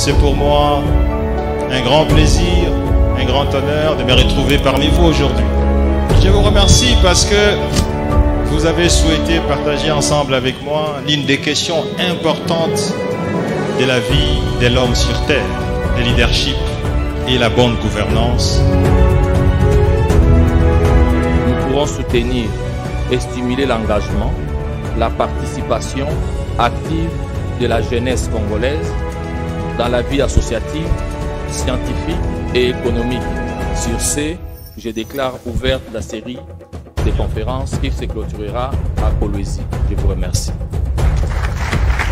C'est pour moi un grand plaisir, un grand honneur de me retrouver parmi vous aujourd'hui. Je vous remercie parce que vous avez souhaité partager ensemble avec moi l'une des questions importantes de la vie de l'homme sur terre, le leadership et la bonne gouvernance. Nous pourrons soutenir et stimuler l'engagement, la participation active de la jeunesse congolaise dans la vie associative, scientifique et économique. Sur ce, je déclare ouverte la série des conférences qui se clôturera à Kolwezi. Je vous remercie.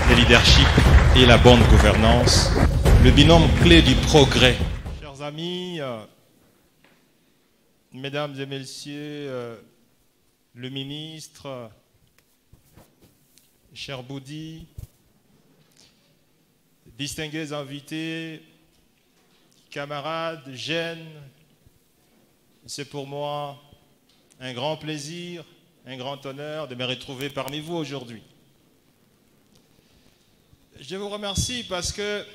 Le leadership et la bonne gouvernance, le binôme clé du progrès. Chers amis, mesdames et messieurs, le ministre, cher Boudi, distingués invités, camarades, jeunes, c'est pour moi un grand plaisir, un grand honneur de me retrouver parmi vous aujourd'hui. Je vous remercie parce que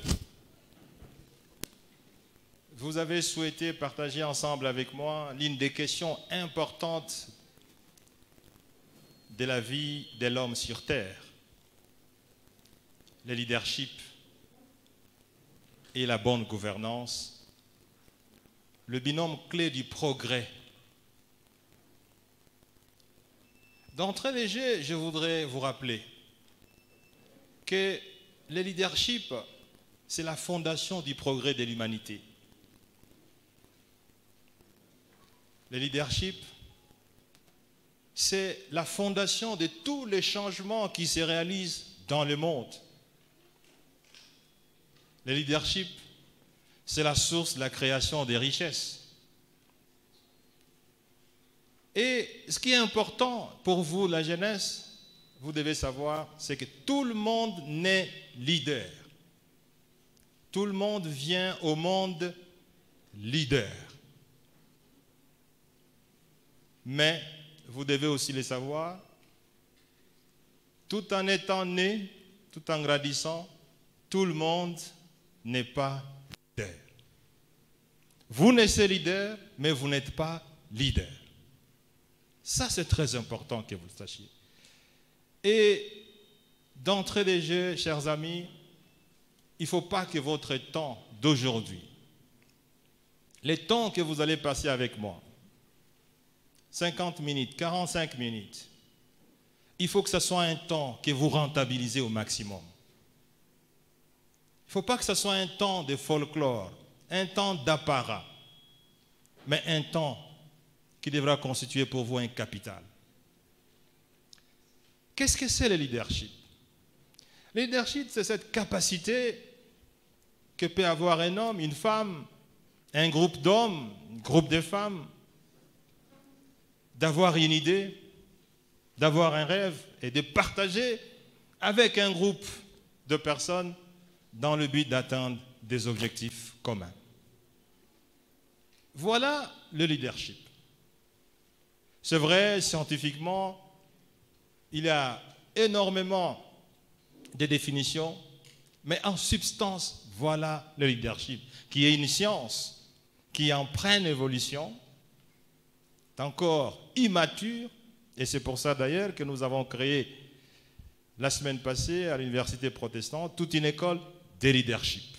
vous avez souhaité partager ensemble avec moi l'une des questions importantes de la vie de l'homme sur terre, le leadership et la bonne gouvernance, le binôme clé du progrès. D'entrée de jeu, je voudrais vous rappeler que le leadership, c'est la fondation du progrès de l'humanité. Le leadership, c'est la fondation de tous les changements qui se réalisent dans le monde. Le leadership, c'est la source de la création des richesses. Et ce qui est important pour vous, la jeunesse, vous devez savoir, c'est que tout le monde naît leader. Tout le monde vient au monde leader. Mais vous devez aussi le savoir, tout en étant né, tout en grandissant, tout le monde n'est pas leader. Vous naissez leader, mais vous n'êtes pas leader. Ça, c'est très important que vous le sachiez. Et d'entrée de jeu, chers amis, il ne faut pas que votre temps d'aujourd'hui, les temps que vous allez passer avec moi, 50 minutes, 45 minutes, il faut que ce soit un temps que vous rentabilisez au maximum. Il ne faut pas que ce soit un temps de folklore, un temps d'apparat, mais un temps qui devra constituer pour vous un capital. Qu'est-ce que c'est le leadership? Le leadership, c'est cette capacité que peut avoir un homme, une femme, un groupe d'hommes, un groupe de femmes, d'avoir une idée, d'avoir un rêve et de partager avec un groupe de personnes dans le but d'atteindre des objectifs communs. Voilà le leadership. C'est vrai, scientifiquement, il y a énormément de définitions, mais en substance, voilà le leadership, qui est une science qui est en pleine évolution, est encore immature, et c'est pour ça d'ailleurs que nous avons créé la semaine passée à l'université protestante toute une école de leadership.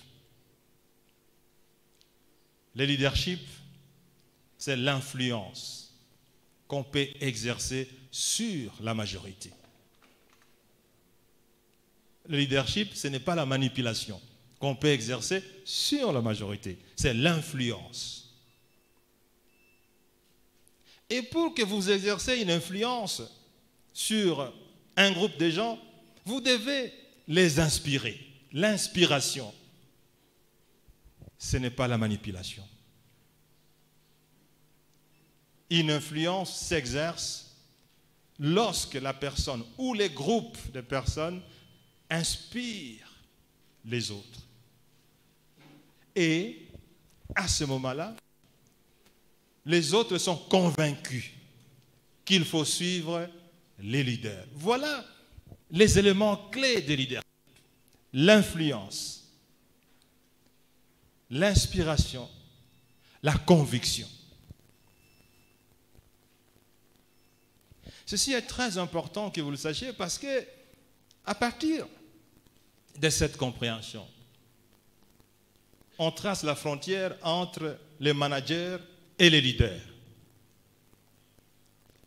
Le leadership, c'est l'influence qu'on peut exercer sur la majorité. Le leadership, ce n'est pas la manipulation qu'on peut exercer sur la majorité, c'est l'influence. Et pour que vous exerciez une influence sur un groupe de gens, vous devez les inspirer. L'inspiration, ce n'est pas la manipulation. Une influence s'exerce lorsque la personne ou les groupes de personnes inspirent les autres. Et à ce moment-là, les autres sont convaincus qu'il faut suivre les leaders. Voilà les éléments clés des leaders. L'influence, l'inspiration, la conviction. Ceci est très important que vous le sachiez parce que, à partir de cette compréhension, on trace la frontière entre les managers et les leaders.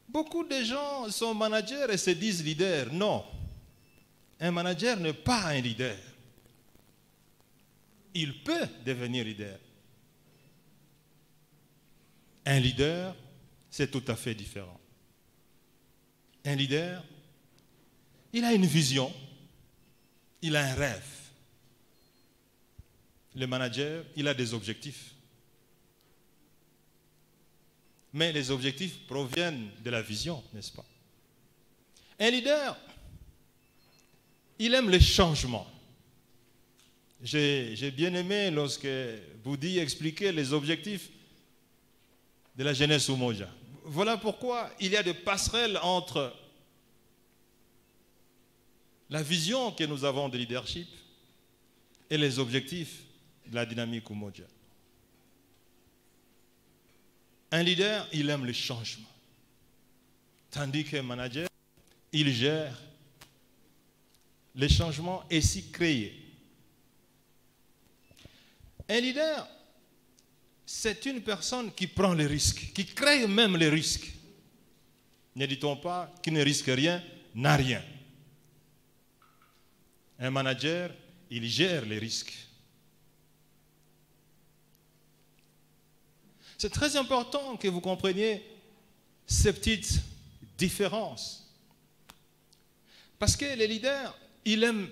Beaucoup de gens sont managers et se disent leaders. Non, un manager n'est pas un leader. Il peut devenir leader. Un leader, c'est tout à fait différent. Un leader, il a une vision, il a un rêve. Le manager, il a des objectifs. Mais les objectifs proviennent de la vision, n'est-ce pas? Un leader, il aime les changements. J'ai bien aimé lorsque Boudi expliquait les objectifs de la jeunesse Umoja. Voilà pourquoi il y a des passerelles entre la vision que nous avons de leadership et les objectifs de la dynamique Umoja. Un leader, il aime le changement. Tandis qu'un manager, il gère les changements ainsi créés. Un leader, c'est une personne qui prend les risques, qui crée même les risques. Ne dit-on pas qui ne risque rien n'a rien. Un manager, il gère les risques. C'est très important que vous compreniez ces petites différences. Parce que les leaders, ils aiment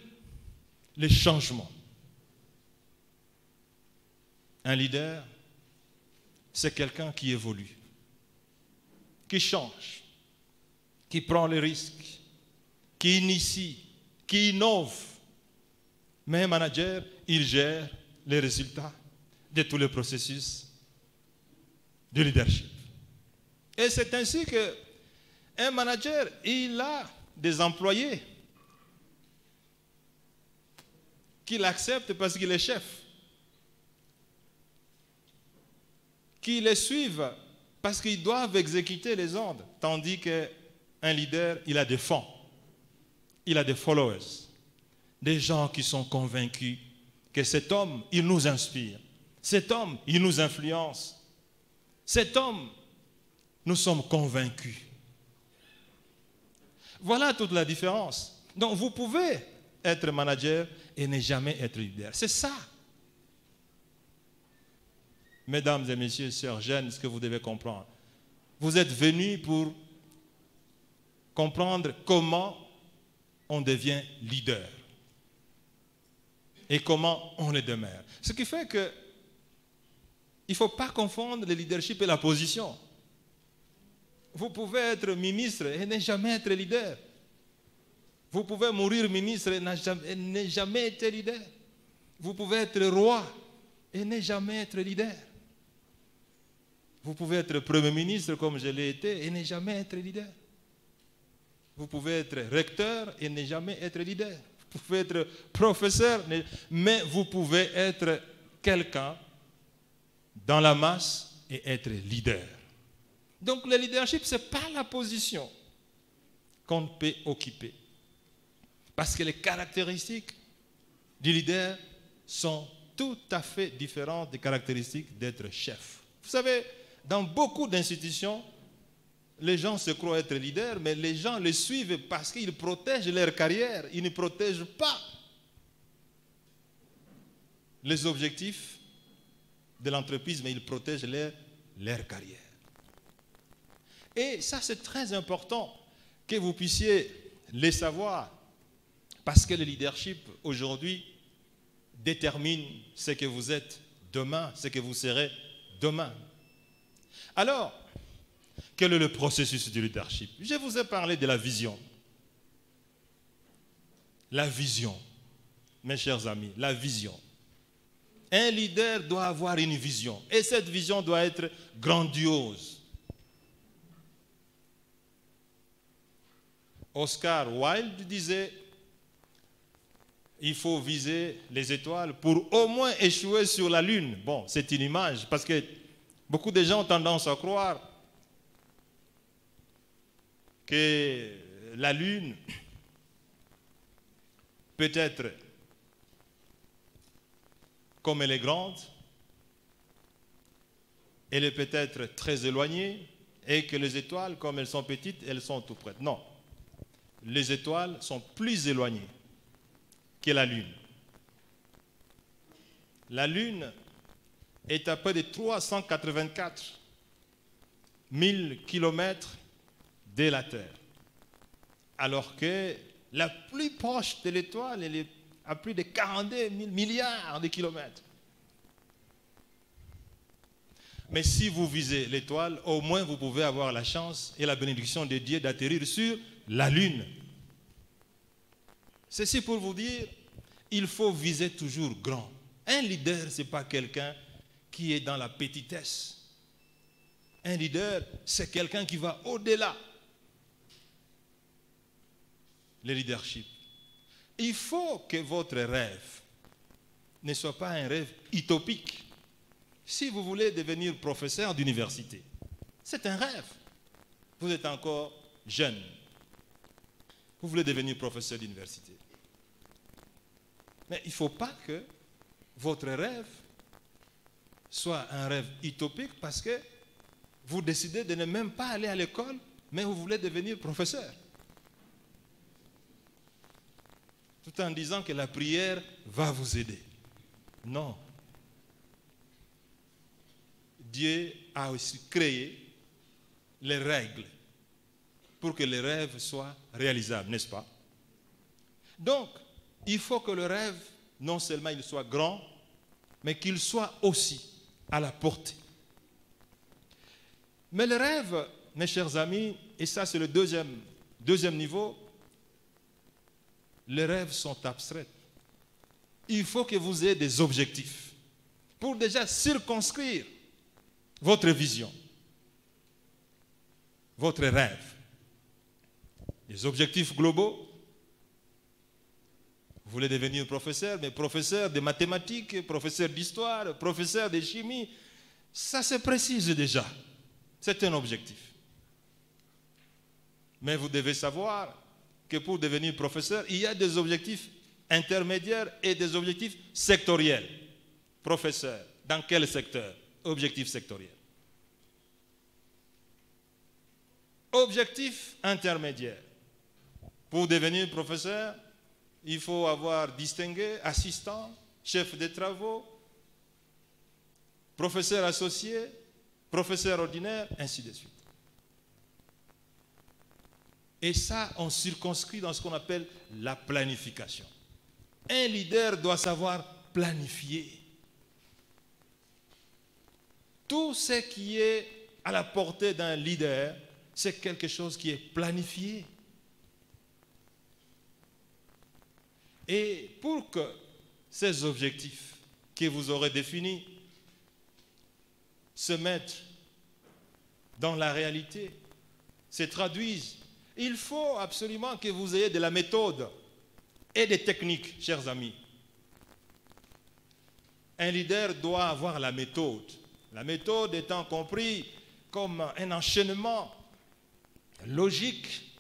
les changements. Un leader, c'est quelqu'un qui évolue, qui change, qui prend les risques, qui initie, qui innove. Mais un manager, il gère les résultats de tous les processus de leadership. Et c'est ainsi qu'un manager, il a des employés qu'il accepte parce qu'il est chef, qui les suivent parce qu'ils doivent exécuter les ordres, tandis qu'un leader, il a des fonds, il a des followers, des gens qui sont convaincus que cet homme, il nous inspire, cet homme, il nous influence. Cet homme, nous sommes convaincus. Voilà toute la différence. Donc vous pouvez être manager et ne jamais être leader. C'est ça. Mesdames et messieurs, sœurs jeunes, ce que vous devez comprendre. Vous êtes venus pour comprendre comment on devient leader et comment on le demeure. Ce qui fait que il ne faut pas confondre le leadership et la position. Vous pouvez être ministre et ne jamais être leader. Vous pouvez mourir ministre et ne jamais être leader. Vous pouvez être roi et ne jamais être leader. Vous pouvez être premier ministre comme je l'ai été et ne jamais être leader. Vous pouvez être recteur et ne jamais être leader. Vous pouvez être professeur, mais vous pouvez être quelqu'un dans la masse et être leader. Donc le leadership, ce n'est pas la position qu'on peut occuper. Parce que les caractéristiques du leader sont tout à fait différentes des caractéristiques d'être chef. Vous savez, dans beaucoup d'institutions, les gens se croient être leaders, mais les gens les suivent parce qu'ils protègent leur carrière. Ils ne protègent pas les objectifs de l'entreprise, mais ils protègent leur carrière. Et ça, c'est très important que vous puissiez le savoir, parce que le leadership, aujourd'hui, détermine ce que vous êtes demain, ce que vous serez demain. Alors, quel est le processus du leadership? Je vous ai parlé de la vision. La vision, mes chers amis, la vision. Un leader doit avoir une vision. Et cette vision doit être grandiose. Oscar Wilde disait, il faut viser les étoiles pour au moins échouer sur la lune. Bon, c'est une image, parce que beaucoup de gens ont tendance à croire que la lune peut être, comme elle est grande, elle est peut-être très éloignée, et que les étoiles, comme elles sont petites, elles sont tout près. Non, les étoiles sont plus éloignées que la lune. La lune est à près de 384 000 kilomètres de la Terre, alors que la plus proche de l'étoile, elle est à plus de 42 000 milliards de kilomètres. Mais si vous visez l'étoile, au moins vous pouvez avoir la chance et la bénédiction de Dieu d'atterrir sur la lune. Ceci pour vous dire, il faut viser toujours grand. Un leader, ce n'est pas quelqu'un qui est dans la petitesse. Un leader, c'est quelqu'un qui va au-delà. Le leadership. Il faut que votre rêve ne soit pas un rêve utopique. Si vous voulez devenir professeur d'université, c'est un rêve. Vous êtes encore jeune. Vous voulez devenir professeur d'université. Mais il ne faut pas que votre rêve soit un rêve utopique parce que vous décidez de ne même pas aller à l'école, mais vous voulez devenir professeur. Tout en disant que la prière va vous aider. Non. Dieu a aussi créé les règles pour que les rêves soient réalisables, n'est-ce pas? Donc, il faut que le rêve, non seulement il soit grand, mais qu'il soit aussi à la portée. Mais le rêve, mes chers amis, et ça c'est le deuxième niveau, les rêves sont abstraits. Il faut que vous ayez des objectifs pour déjà circonscrire votre vision, votre rêve. Les objectifs globaux. Vous voulez devenir professeur, mais professeur de mathématiques, professeur d'histoire, professeur de chimie, ça se précise déjà. C'est un objectif. Mais vous devez savoir que pour devenir professeur, il y a des objectifs intermédiaires et des objectifs sectoriels. Professeur, dans quel secteur? Objectif sectoriel. Objectif intermédiaire. Pour devenir professeur, il faut avoir distingué assistant, chef de travaux, professeur associé, professeur ordinaire, ainsi de suite. Et ça, on circonscrit dans ce qu'on appelle la planification. Un leader doit savoir planifier. Tout ce qui est à la portée d'un leader, c'est quelque chose qui est planifié. Et pour que ces objectifs que vous aurez définis se mettent dans la réalité, se traduisent, il faut absolument que vous ayez de la méthode et des techniques, chers amis. Un leader doit avoir la méthode. La méthode étant comprise comme un enchaînement logique,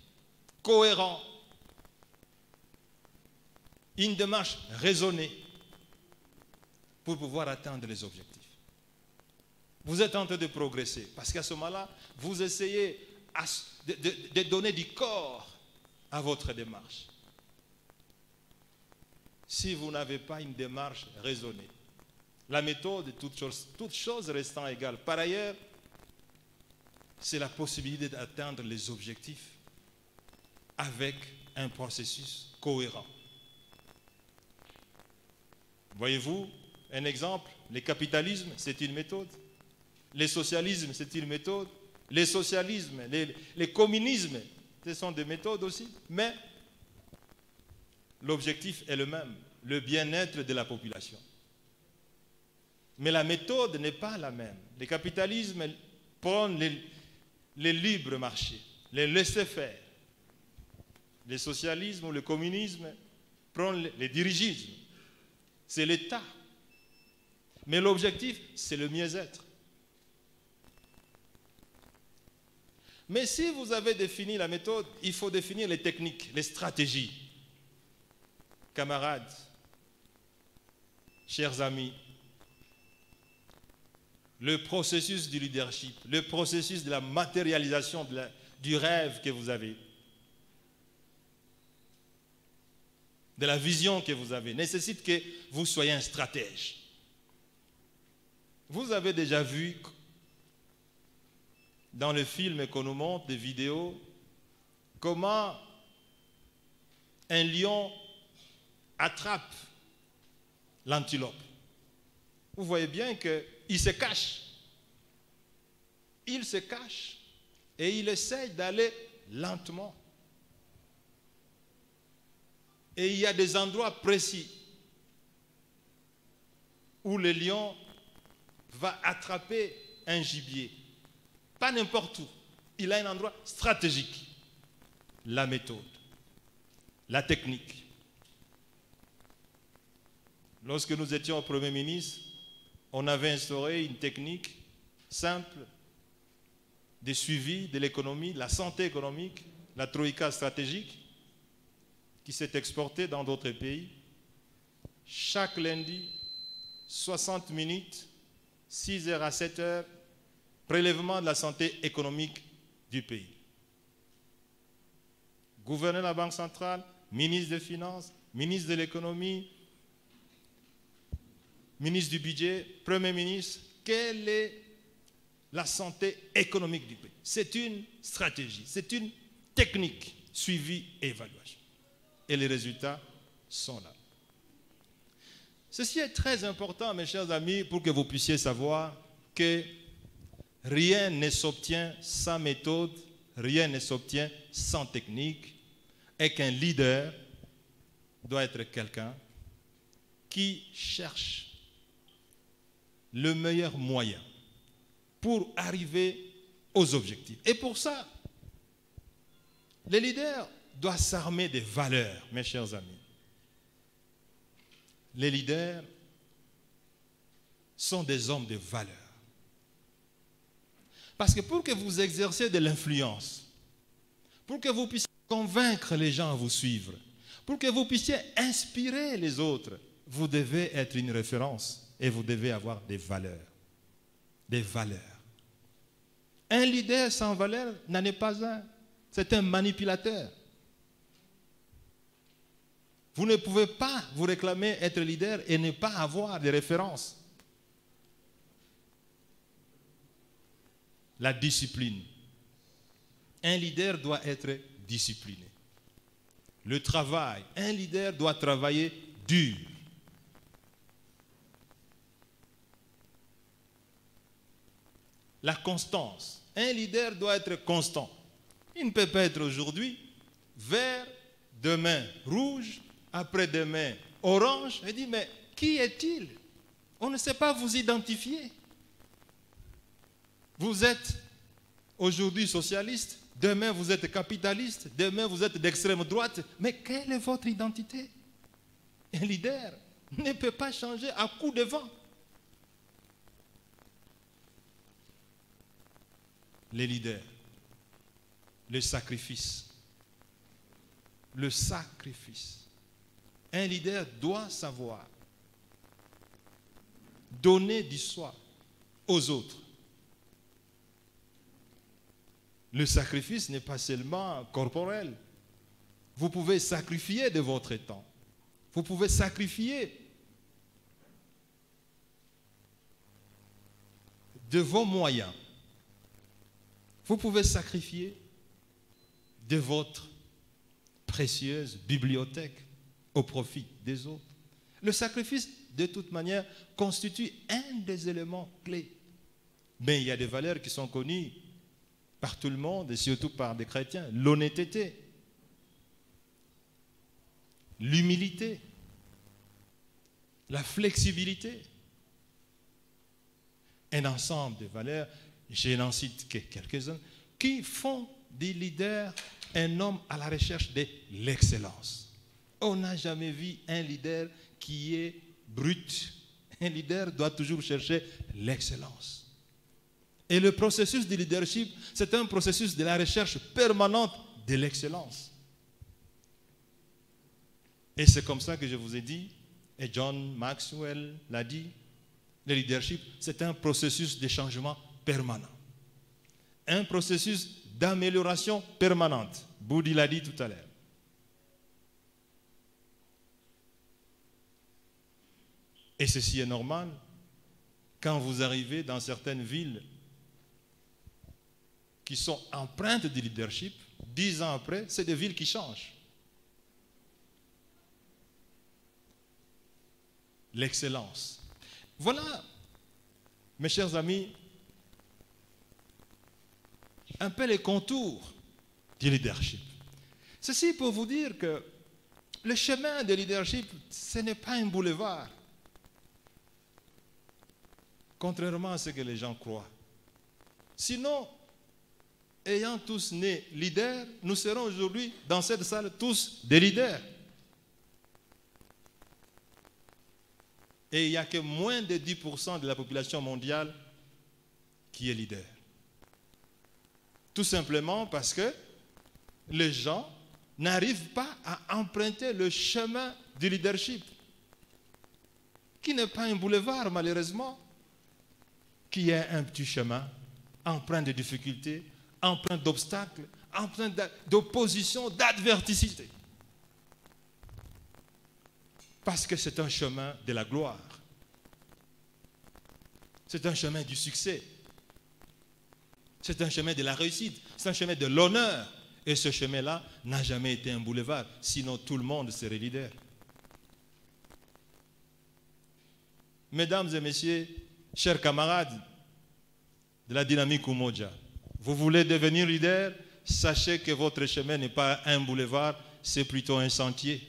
cohérent, une démarche raisonnée pour pouvoir atteindre les objectifs. Vous êtes en train de progresser parce qu'à ce moment-là, vous essayez de donner du corps à votre démarche. Si vous n'avez pas une démarche raisonnée, la méthode, toute chose restant égale. Par ailleurs, c'est la possibilité d'atteindre les objectifs avec un processus cohérent. Voyez-vous, un exemple, le capitalisme, c'est une méthode. Le socialisme, c'est une méthode. Les socialismes, les communismes, ce sont des méthodes aussi. Mais l'objectif est le même, le bien-être de la population. Mais la méthode n'est pas la même. Le capitalisme prône les libres marchés, les laisser-faire. Le socialisme ou le communisme prend les dirigismes. C'est l'État. Mais l'objectif, c'est le mieux-être. Mais si vous avez défini la méthode, il faut définir les techniques, les stratégies. Camarades, chers amis, le processus du leadership, le processus de la matérialisation du rêve que vous avez, de la vision que vous avez, nécessite que vous soyez un stratège. Vous avez déjà vu dans le film qu'on nous montre, des vidéos, comment un lion attrape l'antilope. Vous voyez bien qu'il se cache. Il se cache et il essaye d'aller lentement. Et il y a des endroits précis où le lion va attraper un gibier. Pas n'importe où. Il a un endroit stratégique. La méthode, la technique. Lorsque nous étions au Premier ministre, on avait instauré une technique simple de suivi de l'économie, de la santé économique, la troïka stratégique, qui s'est exportée dans d'autres pays. Chaque lundi, 60 minutes, 6h à 7h, prélèvement de la santé économique du pays. Gouverneur de la Banque centrale, ministre des Finances, ministre de l'économie, ministre du budget, Premier ministre, quelle est la santé économique du pays? C'est une stratégie, c'est une technique, suivi et évaluation. Et les résultats sont là. Ceci est très important, mes chers amis, pour que vous puissiez savoir que rien ne s'obtient sans méthode, rien ne s'obtient sans technique, et qu'un leader doit être quelqu'un qui cherche le meilleur moyen pour arriver aux objectifs. Et pour ça, le leader doit s'armer des valeurs, mes chers amis. Les leaders sont des hommes de valeur. Parce que pour que vous exerciez de l'influence, pour que vous puissiez convaincre les gens à vous suivre, pour que vous puissiez inspirer les autres, vous devez être une référence et vous devez avoir des valeurs. Des valeurs. Un leader sans valeur n'en est pas un. C'est un manipulateur. Vous ne pouvez pas vous réclamer être leader et ne pas avoir des références. La discipline. Un leader doit être discipliné. Le travail. Un leader doit travailler dur. La constance. Un leader doit être constant. Il ne peut pas être aujourd'hui vert, demain rouge, après-demain orange. Il dit, mais qui est-il? On ne sait pas vous identifier. Vous êtes aujourd'hui socialiste, demain vous êtes capitaliste, demain vous êtes d'extrême droite. Mais quelle est votre identité? Un leader ne peut pas changer à coup de vent. Les leaders, le sacrifice. Le sacrifice. Un leader doit savoir donner du soi aux autres. Le sacrifice n'est pas seulement corporel. Vous pouvez sacrifier de votre temps. Vous pouvez sacrifier de vos moyens. Vous pouvez sacrifier de votre précieuse bibliothèque au profit des autres. Le sacrifice, de toute manière, constitue un des éléments clés. Mais il y a des valeurs qui sont connues par tout le monde et surtout par des chrétiens. L'honnêteté, l'humilité, la flexibilité. Un ensemble de valeurs, je n'en cite que quelques-uns, qui font des leaders un homme à la recherche de l'excellence. On n'a jamais vu un leader qui est brut. Un leader doit toujours chercher l'excellence. Et le processus de leadership, c'est un processus de la recherche permanente de l'excellence. Et c'est comme ça que je vous ai dit, et John Maxwell l'a dit, le leadership, c'est un processus de changement permanent. Un processus d'amélioration permanente. Boudi l'a dit tout à l'heure. Et ceci est normal quand vous arrivez dans certaines villes qui sont empreintes de leadership, 10 ans après, c'est des villes qui changent. L'excellence. Voilà, mes chers amis, un peu les contours du leadership. Ceci pour vous dire que le chemin de leadership, ce n'est pas un boulevard. Contrairement à ce que les gens croient. Sinon, ayant tous né leaders, nous serons aujourd'hui dans cette salle tous des leaders. Et il n'y a que moins de 10% de la population mondiale qui est leader. Tout simplement parce que les gens n'arrivent pas à emprunter le chemin du leadership, qui n'est pas un boulevard malheureusement, qui est un petit chemin empreint de difficultés, empreint d'obstacles, empreint d'opposition, d'adversité. Parce que c'est un chemin de la gloire. C'est un chemin du succès. C'est un chemin de la réussite. C'est un chemin de l'honneur. Et ce chemin-là n'a jamais été un boulevard. Sinon, tout le monde serait leader. Mesdames et messieurs, chers camarades de la dynamique Umoja, vous voulez devenir leader? Sachez que votre chemin n'est pas un boulevard, c'est plutôt un sentier.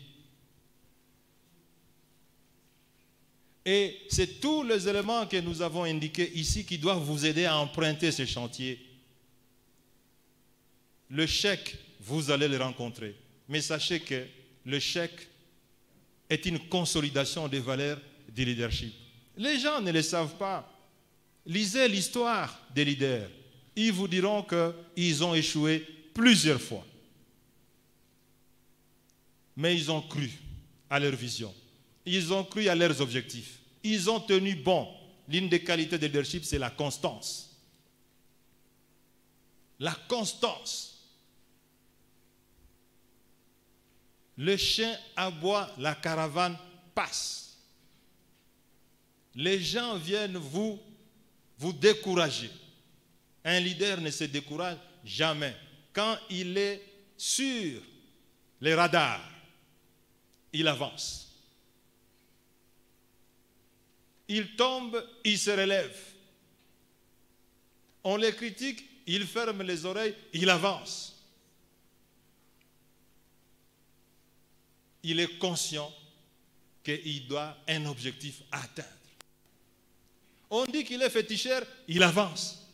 Et c'est tous les éléments que nous avons indiqués ici qui doivent vous aider à emprunter ce chantier. Le chèque, vous allez le rencontrer. Mais sachez que le chèque est une consolidation des valeurs du leadership. Les gens ne le savent pas. Lisez l'histoire des leaders. Ils vous diront qu'ils ont échoué plusieurs fois. Mais ils ont cru à leur vision. Ils ont cru à leurs objectifs. Ils ont tenu bon. L'une des qualités de leadership, c'est la constance. La constance. Le chien aboie, la caravane passe. Les gens viennent vous décourager. Un leader ne se décourage jamais. Quand il est sur les radars, il avance. Il tombe, il se relève. On les critique, il ferme les oreilles, il avance. Il est conscient qu'il doit un objectif à atteindre. On dit qu'il est féticheur, il avance.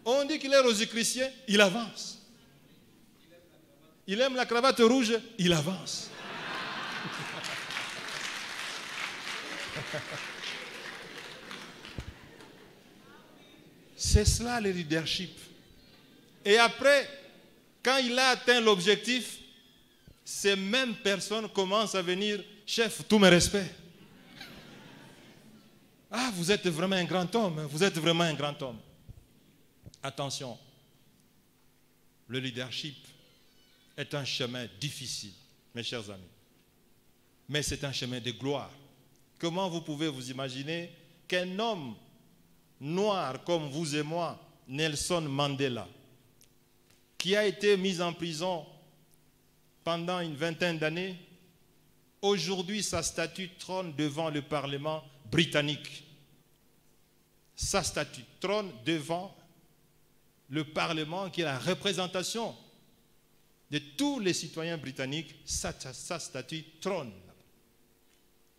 On dit qu'il est rosicrucien, il avance. Il aime la cravate rouge, il avance. C'est cela le leadership. Et après, quand il a atteint l'objectif, ces mêmes personnes commencent à venir, chef, tous mes respects. Ah, vous êtes vraiment un grand homme, vous êtes vraiment un grand homme. Attention, le leadership est un chemin difficile, mes chers amis. Mais c'est un chemin de gloire. Comment vous pouvez vous imaginer qu'un homme noir comme vous et moi, Nelson Mandela, qui a été mis en prison pendant une vingtaine d'années, aujourd'hui sa statue trône devant le Parlement britannique. Sa statue trône devant le Parlement qui est la représentation de tous les citoyens britanniques. Sa statue trône.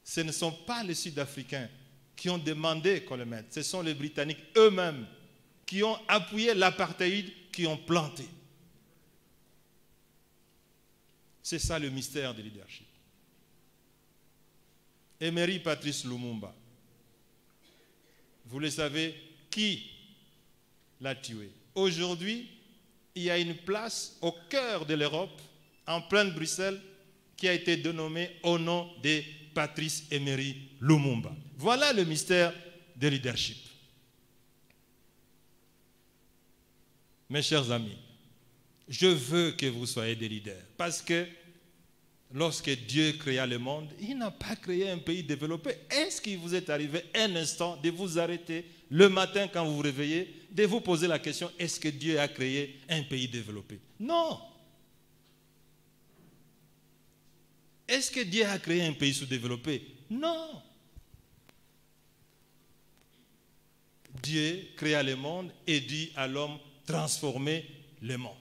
Ce ne sont pas les Sud-Africains qui ont demandé qu'on le mette. Ce sont les Britanniques eux-mêmes qui ont appuyé l'apartheid, qui ont planté. C'est ça le mystère du leadership. Emery Patrice Lumumba, vous le savez, qui l'a tué? Aujourd'hui, il y a une place au cœur de l'Europe, en pleine Bruxelles, qui a été dénommée au nom de Patrice Emery Lumumba. Voilà le mystère du leadership. Mes chers amis, je veux que vous soyez des leaders, parce que lorsque Dieu créa le monde, il n'a pas créé un pays développé. Est-ce qu'il vous est arrivé un instant de vous arrêter le matin quand vous vous réveillez, de vous poser la question, est-ce que Dieu a créé un pays développé? Non. Est-ce que Dieu a créé un pays sous-développé? Non. Dieu créa le monde et dit à l'homme, transformer le monde.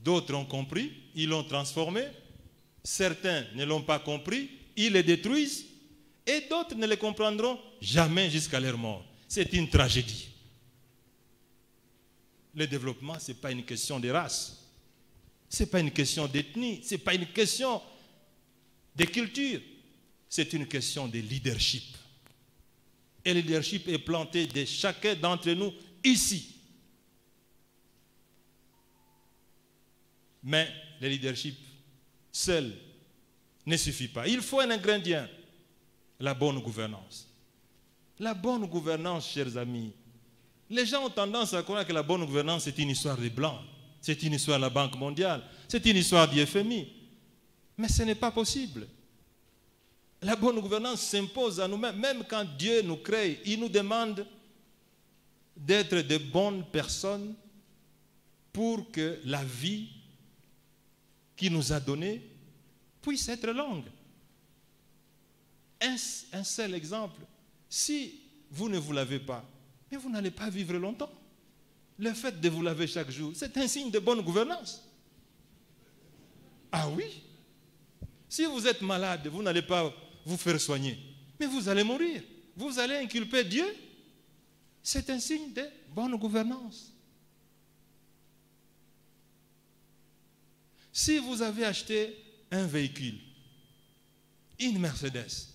D'autres ont compris, ils l'ont transformé. Certains ne l'ont pas compris, ils le détruisent. Et d'autres ne le comprendront jamais jusqu'à leur mort. C'est une tragédie. Le développement, ce n'est pas une question de race. Ce n'est pas une question d'ethnie. Ce n'est pas une question de culture. C'est une question de leadership. Et le leadership est planté de chacun d'entre nous ici. Mais le leadership seul ne suffit pas. Il faut un ingrédient, la bonne gouvernance. La bonne gouvernance, chers amis. Les gens ont tendance à croire que la bonne gouvernance, c'est une histoire des Blancs. C'est une histoire de la Banque mondiale. C'est une histoire du FMI. Mais ce n'est pas possible. La bonne gouvernance s'impose à nous-mêmes. Même quand Dieu nous crée, il nous demande d'être de bonnes personnes pour que la vie qu'il nous a donnée puisse être longue. Un seul exemple. Si vous ne vous lavez pas, mais vous n'allez pas vivre longtemps. Le fait de vous laver chaque jour, c'est un signe de bonne gouvernance. Ah oui? Si vous êtes malade, vous n'allez pas vous faire soigner, mais vous allez mourir. Vous allez inculper Dieu. C'est un signe de bonne gouvernance. Si vous avez acheté un véhicule, une Mercedes,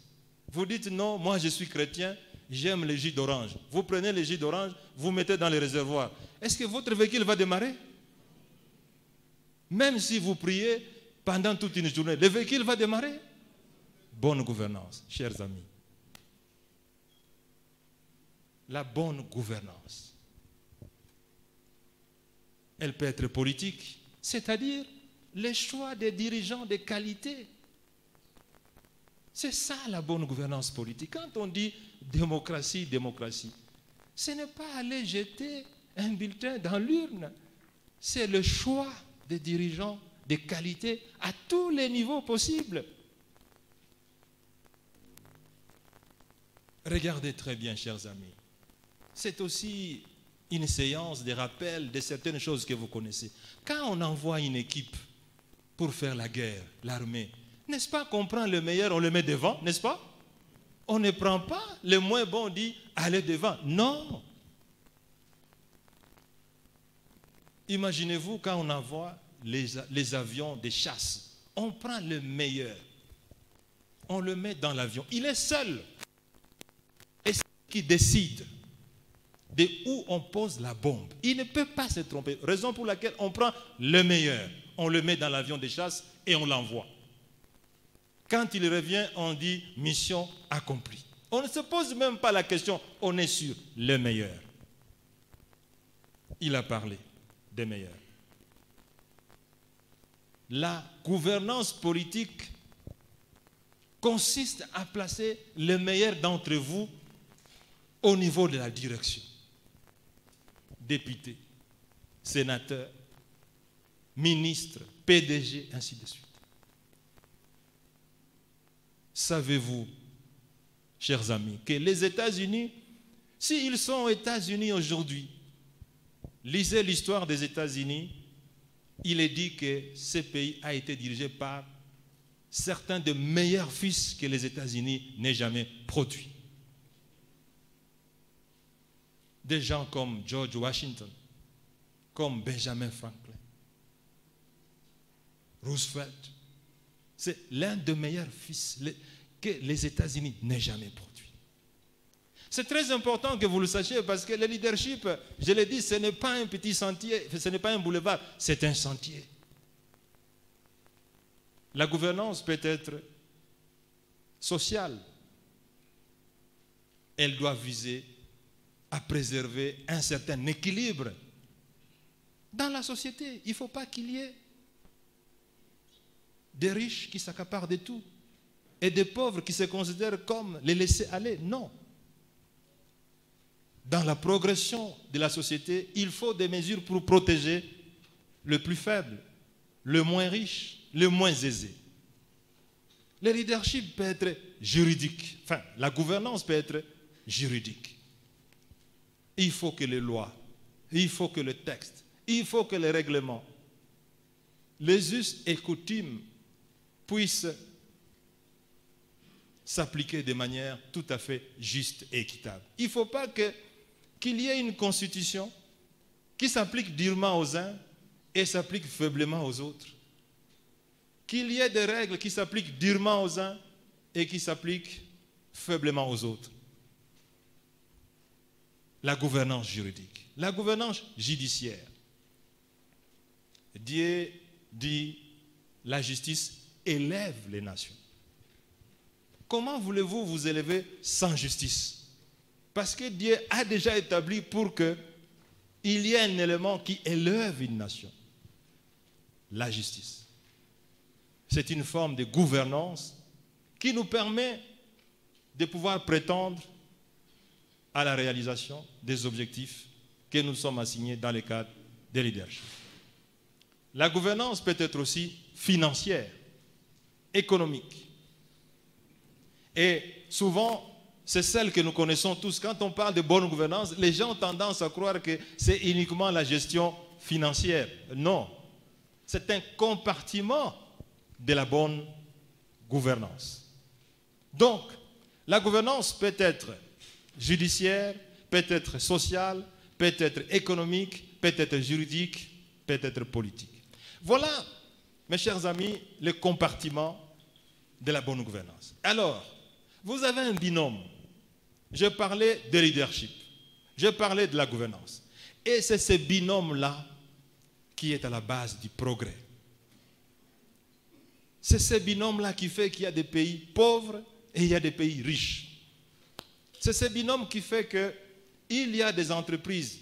vous dites non, moi je suis chrétien, j'aime les jus d'orange. Vous prenez les jus d'orange, vous mettez dans le réservoir. Est-ce que votre véhicule va démarrer? Même si vous priez pendant toute une journée, le véhicule va démarrer? Bonne gouvernance, chers amis. La bonne gouvernance, elle peut être politique, c'est-à-dire les choix des dirigeants de qualité. C'est ça la bonne gouvernance politique. Quand on dit démocratie, démocratie, ce n'est pas aller jeter un bulletin dans l'urne. C'est le choix des dirigeants de qualité à tous les niveaux possibles. Regardez très bien, chers amis. C'est aussi une séance de rappel de certaines choses que vous connaissez. Quand on envoie une équipe pour faire la guerre, l'armée, n'est-ce pas qu'on prend le meilleur, on le met devant, n'est-ce pas? On ne prend pas le moins bon, on dit allez devant. Non. Imaginez-vous quand on envoie les avions de chasse, on prend le meilleur, on le met dans l'avion. Il est seul. Et c'est lui qui décide de où on pose la bombe. Il ne peut pas se tromper. Raison pour laquelle on prend le meilleur, on le met dans l'avion de chasse et on l'envoie. Quand il revient, on dit mission accomplie. On ne se pose même pas la question, on est sûr, le meilleur. Il a parlé des meilleurs. La gouvernance politique consiste à placer le meilleur d'entre vous au niveau de la direction. Députés, sénateurs, ministres, PDG, ainsi de suite. Savez-vous, chers amis, que les États-Unis, s'ils sont aux États-Unis aujourd'hui, lisez l'histoire des États-Unis, il est dit que ce pays a été dirigé par certains des meilleurs fils que les États-Unis n'aient jamais produits. Des gens comme George Washington, comme Benjamin Franklin. Roosevelt. C'est l'un des meilleurs fils que les États-Unis n'aient jamais produit. C'est très important que vous le sachiez parce que le leadership, je l'ai dit, ce n'est pas un petit sentier, ce n'est pas un boulevard, c'est un sentier. La gouvernance peut être sociale. Elle doit viser à préserver un certain équilibre dans la société. Il ne faut pas qu'il y ait des riches qui s'accaparent de tout et des pauvres qui se considèrent comme les laisser aller. Non. Dans la progression de la société, il faut des mesures pour protéger le plus faible, le moins riche, le moins aisé. Le leadership peut être juridique. Enfin, la gouvernance peut être juridique. Il faut que les lois, il faut que le texte, il faut que les règlements, les us et coutumes puissent s'appliquer de manière tout à fait juste et équitable. Il ne faut pas qu'il y ait une constitution qui s'applique durement aux uns et s'applique faiblement aux autres. Qu'il y ait des règles qui s'appliquent durement aux uns et qui s'appliquent faiblement aux autres. La gouvernance juridique, la gouvernance judiciaire. Dieu dit, la justice élève les nations. Comment voulez-vous vous élever sans justice? Parce que Dieu a déjà établi pour qu'il y ait un élément qui élève une nation. La justice. C'est une forme de gouvernance qui nous permet de pouvoir prétendre à la réalisation des objectifs que nous sommes assignés dans le cadre des leaderships. La gouvernance peut être aussi financière, économique. Et souvent, c'est celle que nous connaissons tous. Quand on parle de bonne gouvernance, les gens ont tendance à croire que c'est uniquement la gestion financière. Non, c'est un compartiment de la bonne gouvernance. Donc, la gouvernance peut être judiciaire, peut être sociale, peut être économique, peut être juridique, peut être politique. Voilà, mes chers amis, le compartiment de la bonne gouvernance. Alors, vous avez un binôme. Je parlais de leadership. Je parlais de la gouvernance. Et c'est ce binôme-là qui est à la base du progrès. C'est ce binôme-là qui fait qu'il y a des pays pauvres et il y a des pays riches. C'est ce binôme qui fait qu'il y a des entreprises,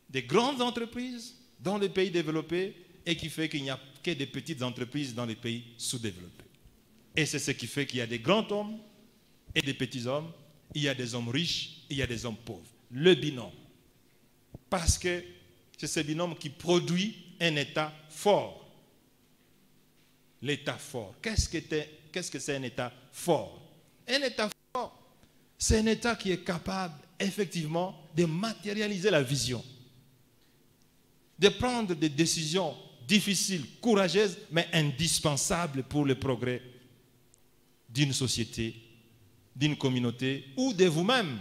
des grandes entreprises dans les pays développés et qui fait qu'il n'y a que des petites entreprises dans les pays sous-développés. Et c'est ce qui fait qu'il y a des grands hommes et des petits hommes, il y a des hommes riches et il y a des hommes pauvres. Le binôme. Parce que c'est ce binôme qui produit un État fort. L'État fort. Qu'est-ce que c'est un État fort? Un État fort, c'est un État qui est capable, effectivement, de matérialiser la vision, de prendre des décisions difficiles, courageuses, mais indispensables pour le progrès d'une société, d'une communauté ou de vous-même.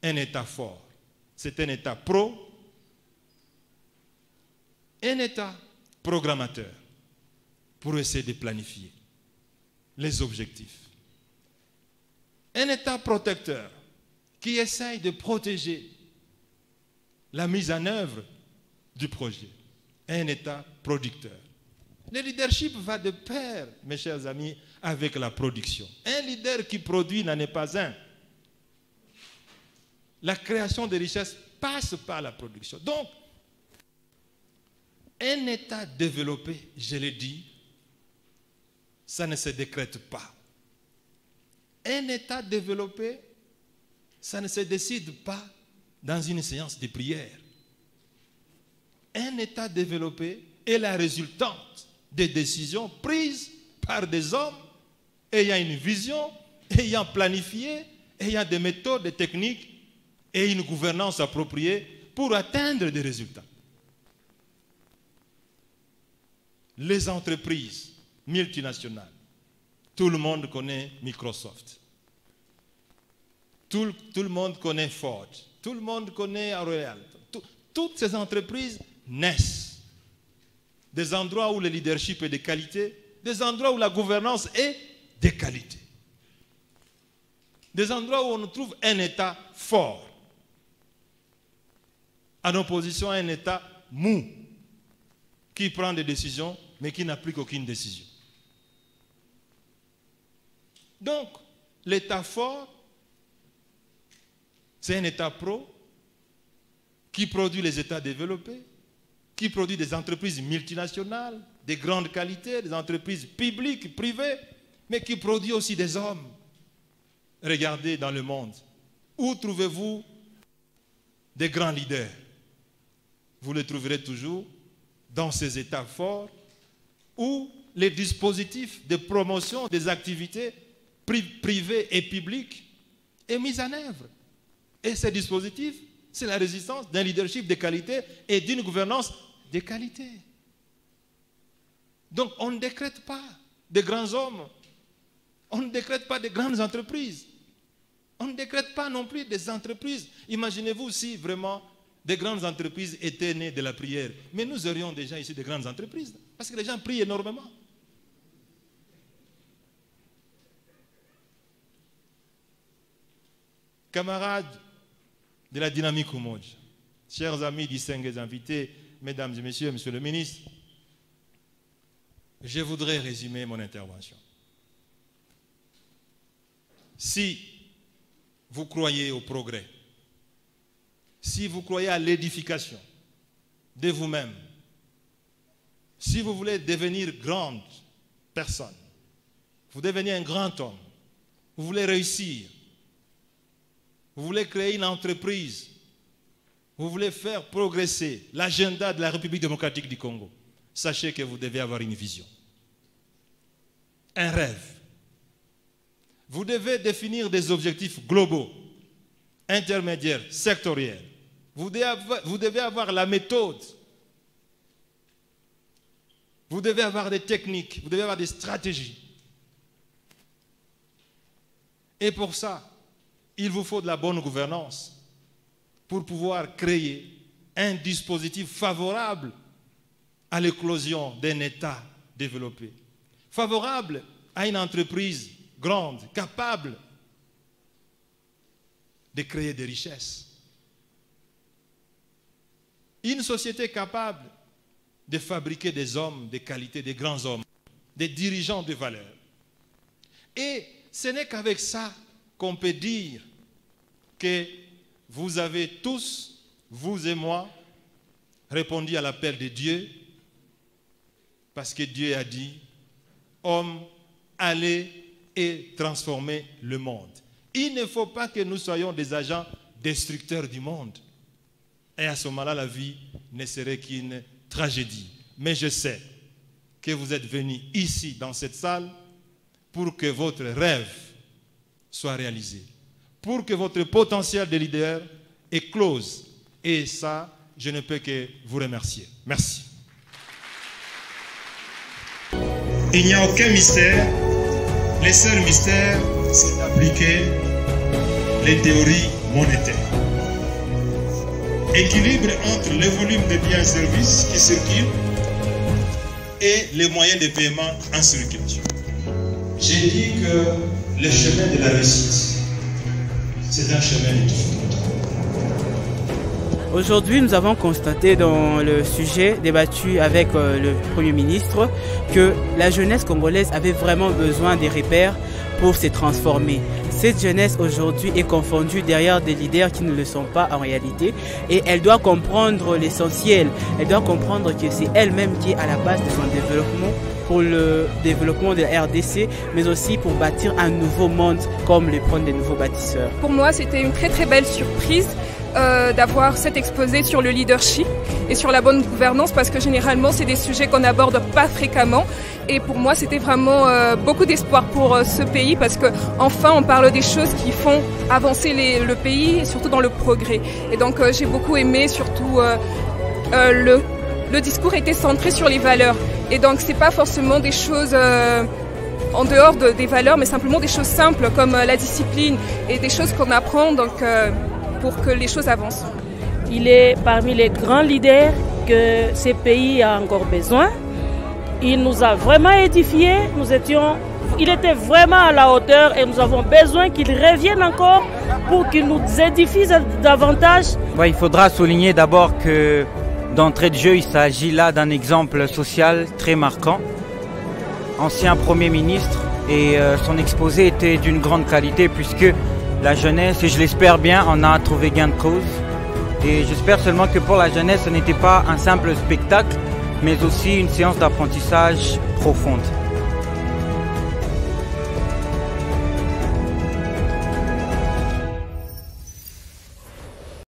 Un État fort, c'est un État un État programmateur pour essayer de planifier les objectifs. Un État protecteur qui essaye de protéger la mise en œuvre du projet. Un État producteur. Le leadership va de pair, mes chers amis, avec la production. Un leader qui produit n'en est pas un. La création de richesses passe par la production. Donc, un État développé, je l'ai dit, ça ne se décrète pas. Un État développé, ça ne se décide pas dans une séance de prière. Un État développé est la résultante des décisions prises par des hommes ayant une vision, ayant planifié, ayant des méthodes, des techniques et une gouvernance appropriée pour atteindre des résultats. Les entreprises multinationales, tout le monde connaît Microsoft. Tout le monde connaît Ford. Tout le monde connaît L'Oréal. Toutes ces entreprises naissent des endroits où le leadership est de qualité, des endroits où la gouvernance est de qualité. Des endroits où on trouve un État fort, en opposition à un État mou, qui prend des décisions, mais qui n'applique aucune décision. Donc, l'État fort, c'est un État pro qui produit les États développés, qui produit des entreprises multinationales, de grande qualité, des entreprises publiques, privées, mais qui produit aussi des hommes. Regardez dans le monde, où trouvez-vous des grands leaders? Vous les trouverez toujours dans ces États forts où les dispositifs de promotion des activités privées et publiques est mis en œuvre. Et ces dispositifs, c'est la résistance d'un leadership de qualité et d'une gouvernance de qualité. Donc on ne décrète pas de grands hommes, on ne décrète pas de grandes entreprises, on ne décrète pas non plus des entreprises. Imaginez-vous si vraiment des grandes entreprises étaient nées de la prière. Mais nous aurions déjà ici des grandes entreprises, parce que les gens prient énormément. Camarades de la dynamique Umoja, chers amis distingués invités, mesdames et messieurs, monsieur le ministre, je voudrais résumer mon intervention. Si vous croyez au progrès, si vous croyez à l'édification de vous-même, si vous voulez devenir grande personne, vous devenez un grand homme, vous voulez réussir, vous voulez créer une entreprise, vous voulez faire progresser l'agenda de la République démocratique du Congo, sachez que vous devez avoir une vision, un rêve. Vous devez définir des objectifs globaux, intermédiaires, sectoriels. Vous devez avoir la méthode. Vous devez avoir des techniques, vous devez avoir des stratégies. Et pour ça, il vous faut de la bonne gouvernance pour pouvoir créer un dispositif favorable à l'éclosion d'un État développé, favorable à une entreprise grande, capable de créer des richesses. Une société capable de fabriquer des hommes de qualité, des grands hommes, des dirigeants de valeur. Et ce n'est qu'avec ça qu'on peut dire que vous avez tous, vous et moi, répondu à l'appel de Dieu, parce que Dieu a dit, hommes, allez et transformer le monde. Il ne faut pas que nous soyons des agents destructeurs du monde. Et à ce moment-là, la vie ne serait qu'une tragédie. Mais je sais que vous êtes venus ici, dans cette salle, pour que votre rêve soit réalisé, pour que votre potentiel de leader éclose. Et ça, je ne peux que vous remercier. Merci. Il n'y a aucun mystère. Le seul mystère, c'est d'appliquer les théories monétaires. Équilibre entre le volume de biens et services qui circulent et les moyens de paiement en circulation. J'ai dit que le chemin de la réussite, c'est un chemin de difficulté. Aujourd'hui, nous avons constaté dans le sujet débattu avec le Premier ministre que la jeunesse congolaise avait vraiment besoin des repères pour se transformer. Cette jeunesse aujourd'hui est confondue derrière des leaders qui ne le sont pas en réalité et elle doit comprendre l'essentiel. Elle doit comprendre que c'est elle-même qui est à la base de son développement pour le développement de la RDC, mais aussi pour bâtir un nouveau monde comme le prônent des nouveaux bâtisseurs. Pour moi, c'était une très très belle surprise d'avoir cet exposé sur le leadership et sur la bonne gouvernance parce que généralement c'est des sujets qu'on n'aborde pas fréquemment et pour moi c'était vraiment beaucoup d'espoir pour ce pays parce que enfin on parle des choses qui font avancer le pays, surtout dans le progrès. Et donc j'ai beaucoup aimé, surtout le discours était centré sur les valeurs et donc c'est pas forcément des choses en dehors des valeurs mais simplement des choses simples comme la discipline et des choses qu'on apprend donc pour que les choses avancent. Il est parmi les grands leaders que ce pays a encore besoin. Il nous a vraiment édifiés, il était vraiment à la hauteur et nous avons besoin qu'il revienne encore pour qu'il nous édifie davantage. Il faudra souligner d'abord que d'entrée de jeu, il s'agit là d'un exemple social très marquant. Ancien Premier ministre, et son exposé était d'une grande qualité puisque la jeunesse, et je l'espère bien, en a trouvé gain de cause. Et j'espère seulement que pour la jeunesse, ce n'était pas un simple spectacle, mais aussi une séance d'apprentissage profonde.